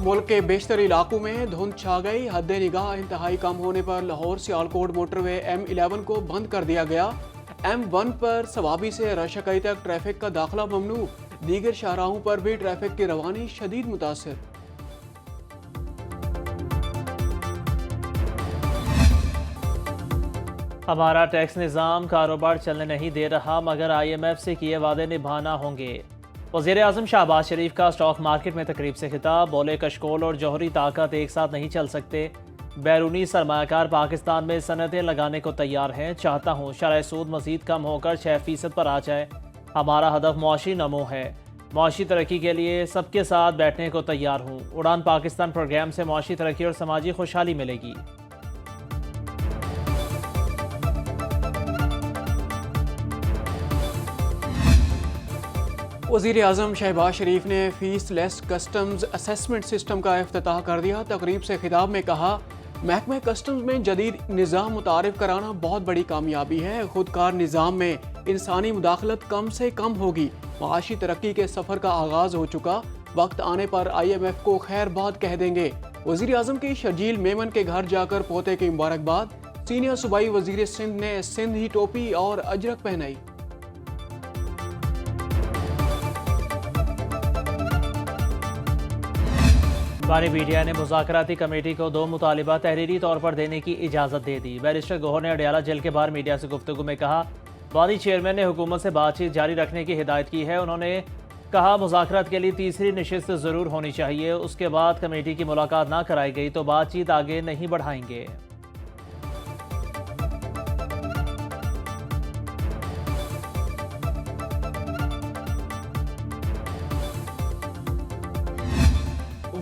मुल्क के बेशतर इलाकों में धुंध छा गई। हद निगाह इंतहाई कम होने पर लाहौर सियालकोट मोटरवे M11 को बंद कर दिया गया। M1 पर सवाबी से रशकई तक ट्रैफिक का दाखिला ममनू। दीगर शाहराहों पर भी ट्रैफिक की रवानी शदीद मुतासर। हमारा टैक्स निज़ाम कारोबार चलने नहीं दे रहा, मगर IMF से किए वादे निभाना होंगे। वज़ीर आज़म शहबाज शरीफ का स्टॉक मार्केट में तकरीब से खिताब। बोले कशकोल और जौहरी ताकत एक साथ नहीं चल सकते। बैरूनी सरमायाकार पाकिस्तान में सनतें लगाने को तैयार हैं। चाहता हूँ शरह सूद मज़ीद कम होकर 6% पर आ जाए। हमारा हदफ मुआशी नमो है। मुआशी तरक्की के लिए सबके साथ बैठने को तैयार हूँ। उड़ान पाकिस्तान प्रोग्राम से मुआशी तरक्की और समाजी खुशहाली मिलेगी। वज़ीर आज़म शहबाज शरीफ ने fees less customs assessment system का इफ्तिताह कर दिया। तकरीब से खिताब में कहा, महकमा कस्टम्स में जदीद निज़ाम मुतारिफ कराना बहुत बड़ी कामयाबी है। खुदकार निज़ाम में इंसानी मुदाखलत कम से कम होगी। माशी तरक्की के सफ़र का आगाज़ हो चुका। वक्त आने पर IMF को खैरबाद कह देंगे। वज़ीर आज़म की शर्जील मेमन के घर जाकर पोते की मुबारकबाद। सीनियर सूबाई वज़ीर सिंध ने सिंधी टोपी और अजरक पहनाई। बानी PTI ने मुज़ाकराती कमेटी को 2 मुतालिबा तहरीरी तौर पर देने की इजाज़त दे दी। बैरिस्टर गौहर ने अडयाला जेल के बाहर मीडिया से गुफ्तगू में कहा, बानी चेयरमैन ने हुकूमत से बातचीत जारी रखने की हिदायत की है। उन्होंने कहा, मुज़ाकरात के लिए तीसरी नशिस्त ज़रूर होनी चाहिए। उसके बाद कमेटी की मुलाकात ना कराई गई तो बातचीत आगे नहीं बढ़ाएंगे।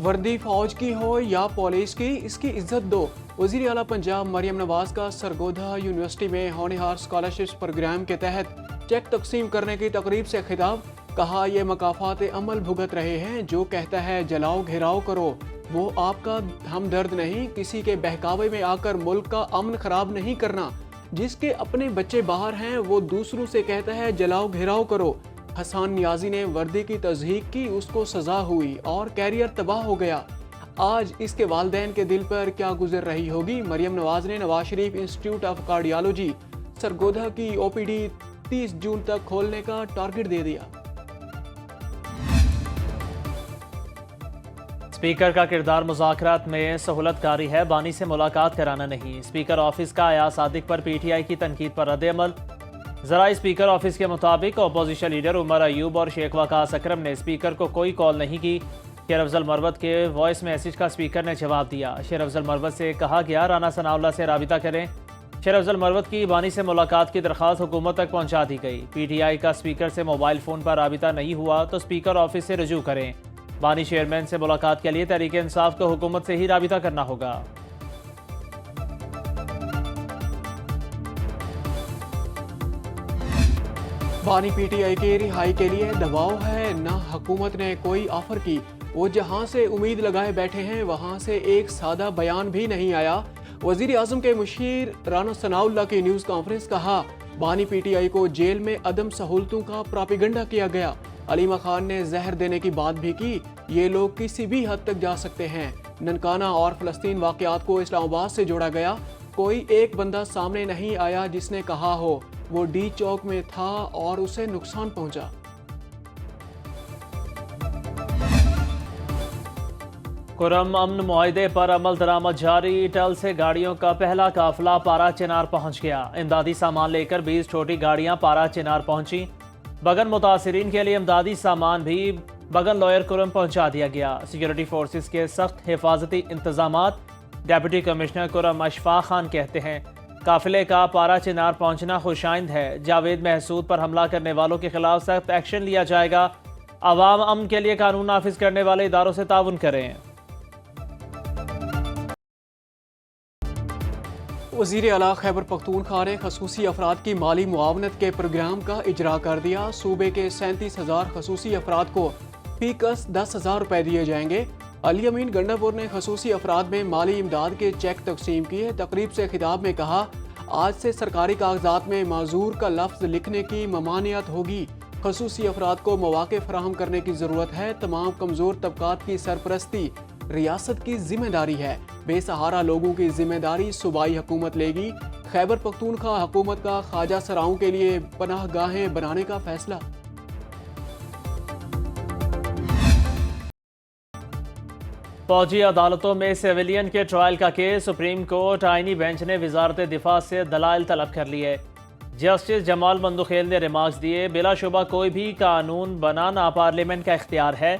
वर्दी फौज की हो या पुलिस की, इसकी इज्जत दो। वज़ीर आला पंजाब मरियम नवाज का सरगोधा यूनिवर्सिटी में होनहार स्कॉलरशिप प्रोग्राम के तहत चेक तकसीम करने की तकरीब से खिताब। कहा, यह मकाफात अमल भुगत रहे हैं। जो कहता है जलाओ घेराव करो, वो आपका हमदर्द नहीं। किसी के बहकावे में आकर मुल्क का अमन खराब नहीं करना। जिसके अपने बच्चे बाहर हैं वो दूसरों से कहता है जलाओ घेराव करो। हसन नियाजी ने वर्दी की तज़हीक की, उसको सजा हुई और कैरियर तबाह हो गया। आज इसके वालिदैन के दिल पर क्या गुजर रही होगी। मरियम नवाज ने Nawaz Sharif institute of cardiology Sargodha की OPD 30 जून तक खोलने का टारगेट दे दिया। स्पीकर का किरदार मुज़ाकरात में सहूलतकारी है, बानी से मुलाकात कराना नहीं। स्पीकर ऑफिस का अयाज सादिक पर PTI की तनकीद पर रद्द-ए-अमल। ज़राई स्पीकर ऑफिस के मुताबिक अपोजिशन लीडर उमर अयूब और शेख वकास अकरम ने स्पीकर को कोई कॉल नहीं की। शेर अफजल मरवत के वॉइस मैसेज का स्पीकर ने जवाब दिया। शेर अफजल मरवत से कहा गया राना सनाउल्लाह से राबिता करें। शेर अफजल मरवत की बानी से मुलाकात की दरख्वास्त हुकूमत तक पहुँचा दी गई। PTI का स्पीकर से मोबाइल फ़ोन पर राबिता नहीं हुआ तो स्पीकर ऑफिस से रजू करें। बानी चेयरमैन से मुलाकात के लिए तहरीक इंसाफ को हुकूमत से ही राबिता करना होगा। बानी PTI की रिहाई के लिए दबाव है, ना हुकूमत ने कोई ऑफर की। वो जहां से उम्मीद लगाए बैठे हैं वहां से एक सादा बयान भी नहीं आया। वजीर आजम के मुशीर राना सनाउल्लाह की न्यूज़ कॉन्फ्रेंस। कहा, बानी PTI को जेल में अदम सहूलतों का प्रोपेगेंडा किया गया। अलीमा खान ने जहर देने की बात भी की। ये लोग किसी भी हद तक जा सकते हैं। ननकाना और फ़लस्तीन वाक़यात को इस्लामाबाद से जोड़ा गया। कोई एक बंदा सामने नहीं आया जिसने कहा हो वो डी चौक में था और उसे नुकसान पहुंचा। कुरम अमन मुआहदे पर अमल दरामद जारी। टल से गाड़ियों का पहला काफिला पारा चिनार पहुंच गया। इमदादी सामान लेकर 20 छोटी गाड़ियां पारा चिनार पहुंची। बगन मुतासिरीन के लिए इमदादी सामान भी बगन लॉयर कुरम पहुंचा दिया गया। सिक्योरिटी फोर्सेस के सख्त हिफाजती इंतजामात। डेप्यूटी कमिश्नर कुरम अशफाक खान कहते हैं, काफिले का पारा चिनार पहुंचना खुशाइंद है। जावेद महसूद पर हमला करने वालों के खिलाफ सख्त एक्शन लिया जाएगा। अवाम अमन के लिए कानून नाफिज करने वाले इदारों से ताउन करें। वज़ीर आला खैबर पख्तूनख्वा ने खसूसी अफराद की माली मुआवनत के प्रोग्राम का इजरा कर दिया। सूबे के 37,000 खसूसी अफराद को फीकस 10,000 रुपए दिए जाएंगे। अली अमीन गंडापुर ने खसूसी अफराद में माली इमदाद के चेक तकसीम किए। तकरीब से खिताब में कहा, आज से सरकारी कागजात में माजूर का लफ्ज़ लिखने की ममानियत होगी। खसूसी अफराद को मौके फराहम करने की ज़रूरत है। तमाम कमज़ोर तबकात की सरपरस्ती रियासत की जिम्मेदारी है। बेसहारा लोगों की जिम्मेदारी सूबाई हुकूमत लेगी। खैबर पख्तूनख्वा हुकूमत का ख्वाजा सराओं के लिए पनाहगाहें बनाने का फैसला। फौजी अदालतों में सिविलियन के ट्रायल का केस सुप्रीम कोर्ट आईनी बेंच ने वजारत दिफा से दलाइल तलब कर लिए। जस्टिस जमाल मंदुखेल ने रिमार्क्स दिए, बिलाशुबा कोई भी कानून बनाना पार्लियामेंट का इख्तियार है।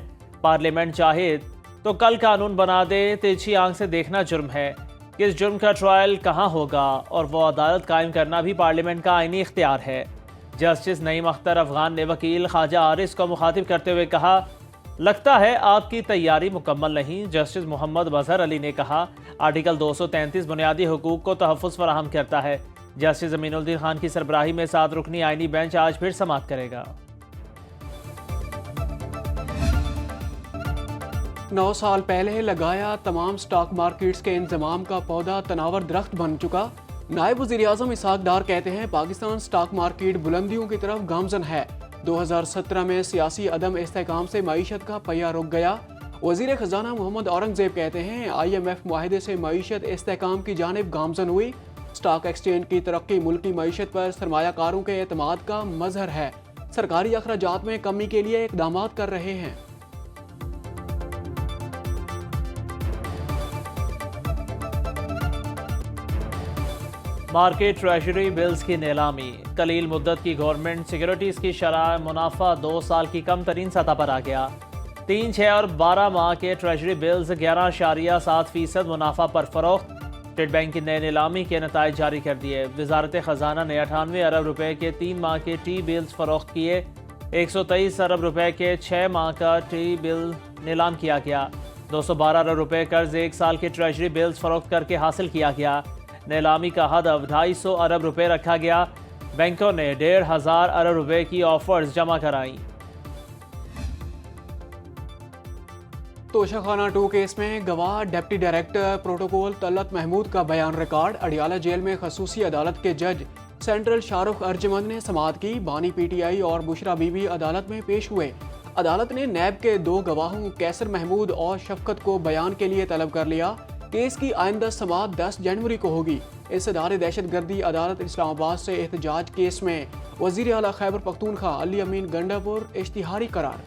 पार्लियामेंट चाहे तो कल कानून बना दे, तिरछी आंख से देखना जुर्म है। किस जुर्म का ट्रायल कहाँ होगा और वो अदालत कायम करना भी पार्लियामेंट का आईनी इख्तियार है। जस्टिस नईम अख्तर अफगान ने वकील ख्वाजा आरिस को मुखातिब करते हुए कहा, लगता है आपकी तैयारी मुकम्मल नहीं। जस्टिस मोहम्मद मजहर अली ने कहा, आर्टिकल 233 बुनियादी हुकूक को तहफ़्फ़ुज़ फराहम करता है। जस्टिस ज़मीनुद्दीन खान की सरबराही में 7 रुकनी आईनी बेंच आज फिर समाअत करेगा। 9 साल पहले लगाया तमाम स्टॉक मार्केट्स के इंतजाम का पौधा तनावर दरख्त बन चुका। नायब वज़ीर-ए-आज़म इसहाक डार कहते हैं, पाकिस्तान स्टॉक मार्केट बुलंदियों की तरफ गामजन है। 2017 में सियासी अदम इस्तेहकाम से मईशत का पहिया रुक गया। वज़ीर ख़जाना मोहम्मद औरंगज़ेब कहते हैं, IMF मुआहदे से मईशत इस्तेहकाम की जानिब गामजन हुई। स्टॉक एक्सचेंज की तरक्की मुल्की मईशत पर सरमायाकारों के एतमाद का मजहर है। सरकारी अखराजात में कमी के लिए इक़दामात कर रहे हैं। मार्केट ट्रेजरी बिल्स की नीलामी। कलील मुद्दत की गवर्नमेंट सिक्योरिटीज़ की शरह मुनाफा 2 साल की कम तरीन सतह पर आ गया। 3, 6 और 12 माह के ट्रेजरी बिल्स 11.7% मुनाफा पर फरोख्त। स्टेट बैंक की नई नीलामी के नताइज जारी कर दिए। वजारत ख़जाना ने 98 अरब रुपए के 3 माह के टी बिल्स फरोख्त किए। 123 अरब रुपए के 6 माह का टी बिल नीलाम किया गया। 212 अरब रुपए कर्ज 1 साल के ट्रेजरी बिल्स फरोख्त करके हासिल किया गया। नीलामी का हदफ 250 अरब रुपए रखा गया। बैंकों ने 1,500 अरब रुपए की ऑफर्स जमा कराई। तोशाखाना 2 केस में गवाह deputy director protocol Talat Mahmood का बयान रिकॉर्ड। अडियाला जेल में खसूसी अदालत के जज सेंट्रल शाहरुख अर्जमंद ने समाअत की। बानी PTI और बुशरा बीबी अदालत में पेश हुए। अदालत ने नैब के 2 गवाहों कैसर महमूद और शफकत को बयान के लिए तलब कर लिया। केस की आइंदा समाअत 10 जनवरी को होगी। इस इदारे दहशतगर्दी अदालत इस्लामाबाद से एहतजाज केस में वज़ीर आला खैबर पख्तूनख्वा अली अमीन गंडापुर इश्तिहारी करार।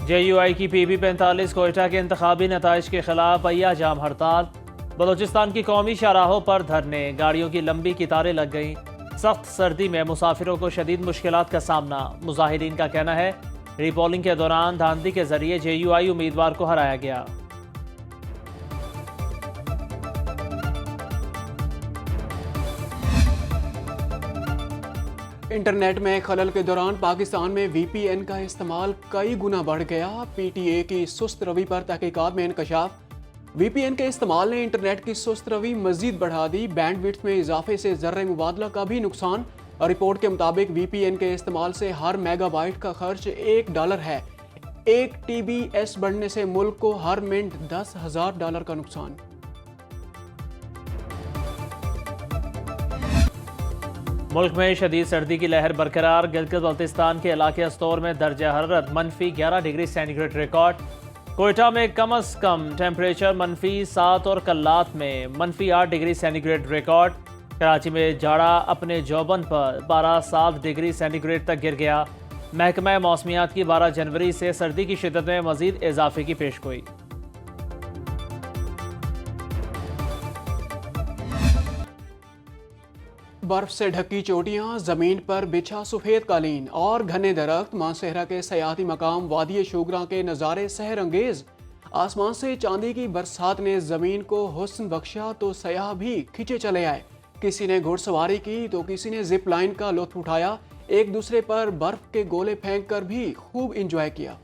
JUI की PB 45 कोयटा के इंतखाबी नताइज के खिलाफ पहिया जाम हड़ताल। बलोचिस्तान की कौमी शाहराहों पर धरने, गाड़ियों की लंबी कतारें लग गईं। सख्त सर्दी में मुसाफिरों को शदीद मुश्किलात का सामना। मुजाहिरीन का कहना है, रीपोलिंग के दौरान धांधली के जरिए JUI उम्मीदवार को हराया गया। इंटरनेट में खलल के दौरान पाकिस्तान में VPN का इस्तेमाल कई गुना बढ़ गया। PTA की सुस्त रवि पर तहकीकात में इंकशाफ। VPN के इस्तेमाल ने इंटरनेट की सुस्त रवि मजीद बढ़ा दी। बैंडविड्थ में इजाफे से ज़र्रे मुबादला का भी नुकसान। रिपोर्ट के मुताबिक VPN के इस्तेमाल से हर मेगाबाइट का खर्च $1 है। 1 TBS बढ़ने से मुल्क को हर मिनट $10,000 का नुकसान। मुल्क में शदीद सर्दी की लहर बरकरार। गिलगित बल्तिस्तान के इलाके अस्तौर में दर्जा हरारत -11 डिग्री सेंटीग्रेड रिकॉर्ड। कोयटा में कम अज कम टेम्परेचर -7 और कल्लात में -8 डिग्री सेंटीग्रेड रिकॉर्ड। कराची में जाड़ा अपने जौबन पर 12-7 डिग्री सेंटीग्रेड तक गिर गया। महकमा मौसमियात की 12 जनवरी से सर्दी की शिद्दत में मजीद इजाफे की पेशगोई। बर्फ से ढकी चोटियां, जमीन पर बिछा सफेद कालीन और घने दरख्त। मानसेहरा के सयाहती मकाम वादी शोगरा के नज़ारे सहर अंगेज। आसमान से चांदी की बरसात ने जमीन को हुस्न बख्शा तो सयाह भी खींचे चले आए। किसी ने घुड़सवारी की तो किसी ने जिप लाइन का लुत्फ उठाया। एक दूसरे पर बर्फ के गोले फेंक कर भी खूब इंजॉय किया।